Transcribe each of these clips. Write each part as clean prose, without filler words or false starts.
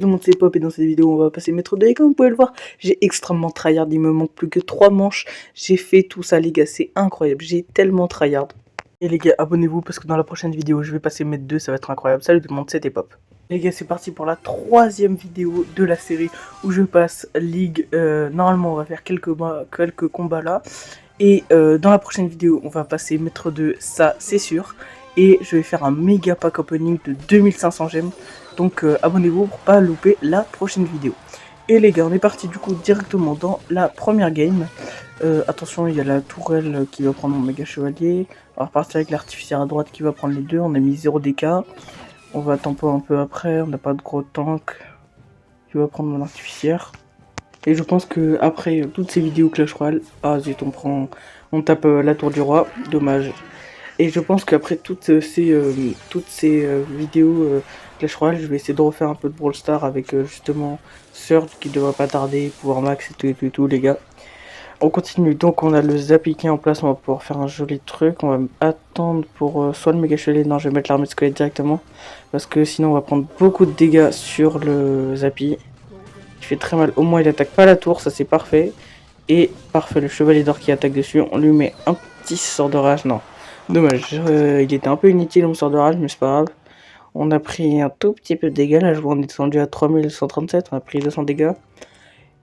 Tout le monde c'est Pop et dans cette vidéo on va passer maître 2 et comme vous pouvez le voir j'ai extrêmement tryhard, il me manque plus que 3 manches, j'ai fait tout ça les gars, c'est incroyable, j'ai tellement tryhard. Et les gars abonnez-vous parce que dans la prochaine vidéo je vais passer maître 2, ça va être incroyable. Salut tout le monde, c'était Pop. Les gars c'est parti pour la 3e vidéo de la série où je passe League, normalement on va faire quelques combats là. Et dans la prochaine vidéo on va passer maître 2, ça c'est sûr. Et je vais faire un méga pack opening de 2500 gemmes. Donc abonnez-vous pour pas louper la prochaine vidéo. Et les gars, on est parti du coup directement dans la première game. Attention, il y a la tourelle qui va prendre mon méga chevalier. On va repartir avec l'artificière à droite qui va prendre les deux. On a mis 0 DK. On va tempo un peu après. On n'a pas de gros tank qui va prendre mon artificière. Et je pense que après toutes ces vidéos Clash Royale, ah zut, on tape la tour du roi. Dommage. Et je pense qu'après toutes ces vidéos Clash Royale, je vais essayer de refaire un peu de Brawl Stars avec justement Surge qui devrait pas tarder, pouvoir max et tout les gars. On continue, donc on a le Zappy qui est en place, on va pouvoir faire un joli truc. On va attendre pour soit le méga chevalier, non je vais mettre l'armée de squelette directement. Parce que sinon on va prendre beaucoup de dégâts sur le Zappy. Il fait très mal, au moins il attaque pas la tour, ça c'est parfait. Et parfait, le chevalier d'or qui attaque dessus, on lui met un petit sort de rage, non. Dommage, il était un peu inutile mon sort de rage, mais c'est pas grave. On a pris un tout petit peu de dégâts, là je vois on est descendu à 3137, on a pris 200 dégâts.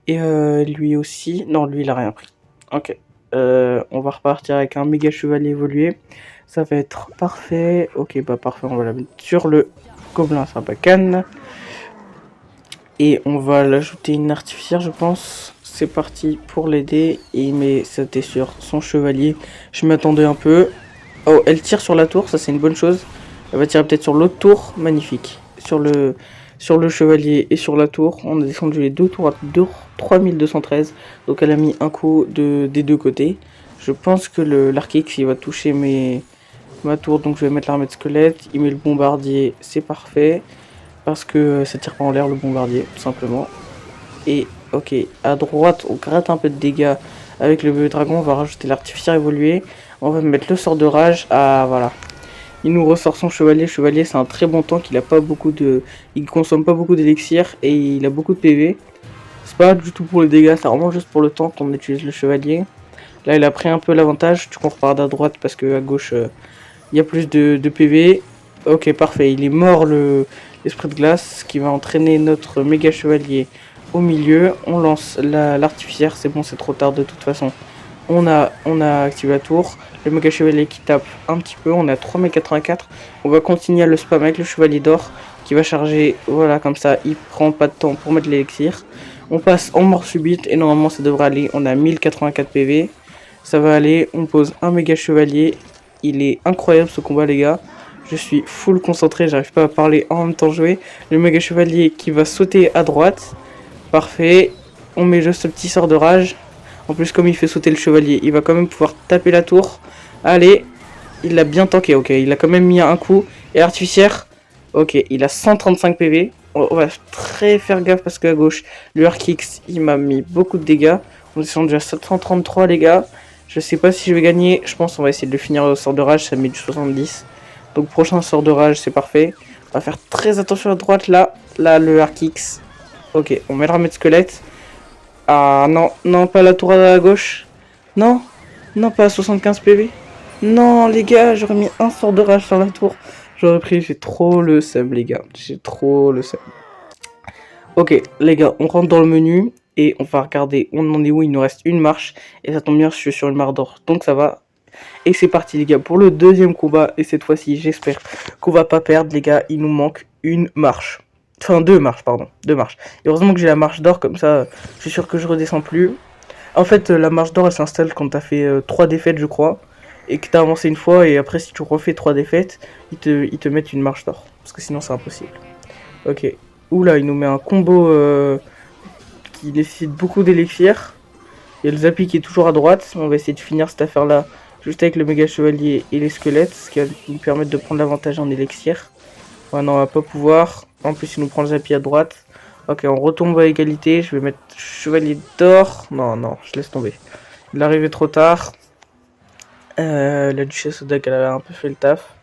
Et lui aussi, non lui il a rien pris. Ok, on va repartir avec un méga chevalier évolué. Ça va être parfait, ok bah parfait, on va la mettre sur le gobelin sarbacane. Et on va l'ajouter une artificière je pense. C'est parti pour l'aider, et mais c'était sur son chevalier, je m'attendais un peu. Oh, elle tire sur la tour, ça c'est une bonne chose. Elle va tirer peut-être sur l'autre tour, magnifique. Sur le chevalier et sur la tour, on a descendu les deux tours à 3213. Donc elle a mis un coup des deux côtés. Je pense que l'arc-X il va toucher ma tour, donc je vais mettre l'armée de squelette. Il met le bombardier, c'est parfait. Parce que ça tire pas en l'air le bombardier, tout simplement. Et ok, à droite, on gratte un peu de dégâts avec le bébé dragon. On va rajouter l'artificière évolué. On va mettre le sort de rage. Ah voilà. Il nous ressort son chevalier. Chevalier, c'est un très bon tank. Il consomme pas beaucoup d'élixir et il a beaucoup de PV. C'est pas du tout pour les dégâts, c'est vraiment juste pour le temps qu'on utilise le chevalier. Là, il a pris un peu l'avantage. Tu repars à droite parce que à gauche, il y a plus de PV. Ok, parfait. Il est mort l'esprit de glace qui va entraîner notre méga chevalier au milieu. On lance l'artificière. C'est bon, c'est trop tard de toute façon. On a activé la tour. Le méga chevalier qui tape un petit peu. On est à 3084. On va continuer à le spam avec le chevalier d'or qui va charger. Voilà, comme ça, il prend pas de temps pour mettre l'élixir. On passe en mort subite et normalement ça devrait aller. On a 1084 PV. Ça va aller. On pose un méga chevalier. Il est incroyable ce combat, les gars. Je suis full concentré. J'arrive pas à parler en même temps jouer. Le méga chevalier qui va sauter à droite. Parfait. On met juste le petit sort de rage. En plus, comme il fait sauter le chevalier, il va quand même pouvoir taper la tour. Allez, il l'a bien tanké. Ok, il a quand même mis un coup. Et l'artificière, ok, il a 135 PV. On va très faire gaffe parce qu'à gauche, le Arc-X, il m'a mis beaucoup de dégâts. On est descendu à 733, les gars. Je sais pas si je vais gagner. Je pense qu'on va essayer de le finir au sort de rage. Ça met du 70. Donc, prochain sort de rage, c'est parfait. On va faire très attention à droite. Là, le Arc-X. Ok, on met l'armée de squelette. Ah non, non, pas la tour à gauche. Non, non, pas à 75 PV. Non, les gars, j'aurais mis un sort de rage sur la tour. J'aurais pris, j'ai trop le seum, les gars. J'ai trop le seum. Ok, les gars, on rentre dans le menu et on va regarder. On en est où? Il nous reste une marche. Et ça tombe bien, je suis sur une mare d'or. Donc ça va. Et c'est parti, les gars, pour le deuxième combat. Et cette fois-ci, j'espère qu'on va pas perdre, les gars. Il nous manque une marche. Enfin, deux marches, pardon. Deux marches. Et heureusement que j'ai la marche d'or, comme ça, je suis sûr que je redescends plus. En fait, la marche d'or, elle s'installe quand t'as fait 3 défaites, je crois. Et que t'as avancé une fois, et après, si tu refais 3 défaites, ils te mettent une marche d'or. Parce que sinon, c'est impossible. Ok. Oula, il nous met un combo qui nécessite beaucoup d'élixir. Il y a le Zappy qui est toujours à droite. On va essayer de finir cette affaire-là juste avec le méga chevalier et les squelettes, ce qui va nous permettre de prendre l'avantage en élixir. Ouais, non, on va pas pouvoir. En plus, il nous prend le Zappy à droite. Ok, on retombe à égalité. Je vais mettre chevalier d'or. Non, non, je laisse tomber. Il est arrivé trop tard. La duchesse Odak, elle a un peu fait le taf.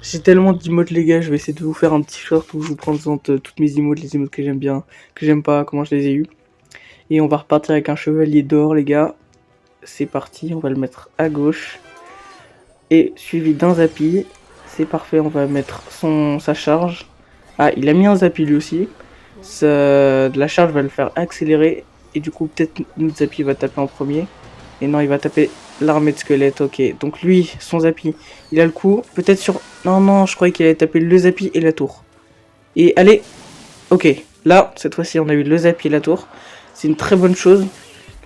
J'ai tellement d'emotes les gars, je vais essayer de vous faire un petit short où je vous présente toutes mes emotes, les emotes que j'aime bien, que j'aime pas, comment je les ai eu. Et on va repartir avec un chevalier d'or les gars. C'est parti, on va le mettre à gauche. Et suivi d'un Zappy. C'est parfait, on va mettre sa charge. Ah, il a mis un Zappy lui aussi. La charge va le faire accélérer. Et du coup, peut-être notre Zappy va taper en premier. Et non, il va taper l'armée de squelettes, ok. Donc lui, son Zappy, il a le coup. Peut-être sur... Non, je croyais qu'il allait taper le Zappy et la tour. Et allez, ok. Là, cette fois-ci, on a eu le Zappy et la tour. C'est une très bonne chose.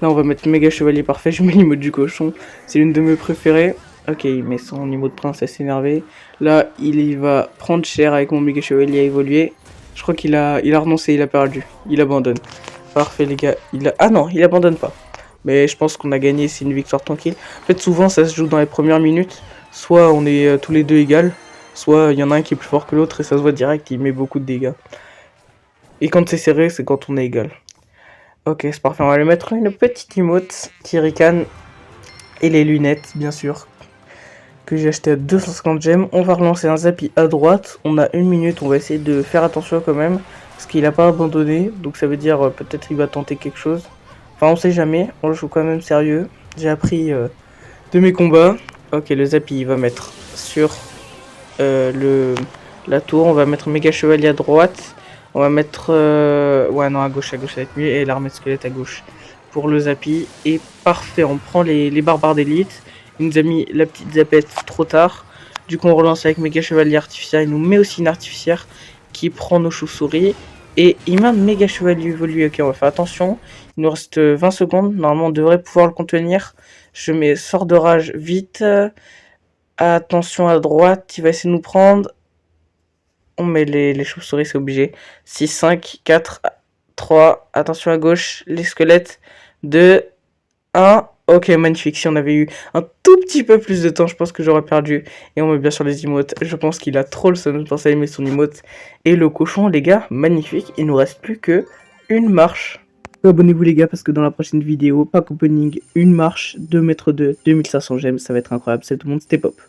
Là, on va mettre méga chevalier parfait. Je mets l'emote du cochon. C'est l'une de mes préférées. Ok, il met son emote de princesse énervée. Là, il va prendre cher avec mon méga chevalier à évoluer. Je crois qu'il a renoncé, il a perdu. Il abandonne. Parfait, les gars. Ah non, il abandonne pas. Mais je pense qu'on a gagné, c'est une victoire tranquille. En fait, souvent, ça se joue dans les premières minutes. Soit on est tous les deux égales, soit il y en a un qui est plus fort que l'autre et ça se voit direct, il met beaucoup de dégâts. Et quand c'est serré, c'est quand on est égal. Ok, c'est parfait, on va lui mettre une petite emote qui ricane. Et les lunettes, bien sûr, que j'ai acheté à 250 gemmes. On va relancer un Zappy à droite. On a 1 minute, on va essayer de faire attention quand même. Parce qu'il n'a pas abandonné, donc ça veut dire peut-être il va tenter quelque chose. Enfin, on sait jamais, on joue quand même sérieux. J'ai appris de mes combats. Ok, le Zappy, il va mettre sur la tour. On va mettre méga chevalier à droite. On va mettre... ouais, non, à gauche avec lui. Et l'armée de squelette à gauche pour le Zappy. Et parfait, on prend les barbares d'élite. Il nous a mis la petite zapette trop tard. Du coup, on relance avec méga chevalier artificière. Il nous met aussi une artificière qui prend nos chauves-souris. Et il m'a méga chevalier évolué. Ok, on va faire attention. Il nous reste 20 secondes. Normalement, on devrait pouvoir le contenir. Je mets sort de rage vite. Attention à droite, il va essayer de nous prendre. On met les chauves-souris, c'est obligé. 6, 5, 4, 3. Attention à gauche, les squelettes. 2, 1. Ok, magnifique. Si on avait eu un tout petit peu plus de temps, je pense que j'aurais perdu. Et on met bien sûr les emotes. Je pense qu'il a trop le seum. Je pense à aimer son emote. Et le cochon, les gars, magnifique. Il nous reste plus que une marche. Abonnez-vous les gars parce que dans la prochaine vidéo, pack opening, une marche, 2 mètres 2, 2500 gemmes, ça va être incroyable. C'est tout le monde, c'était pop.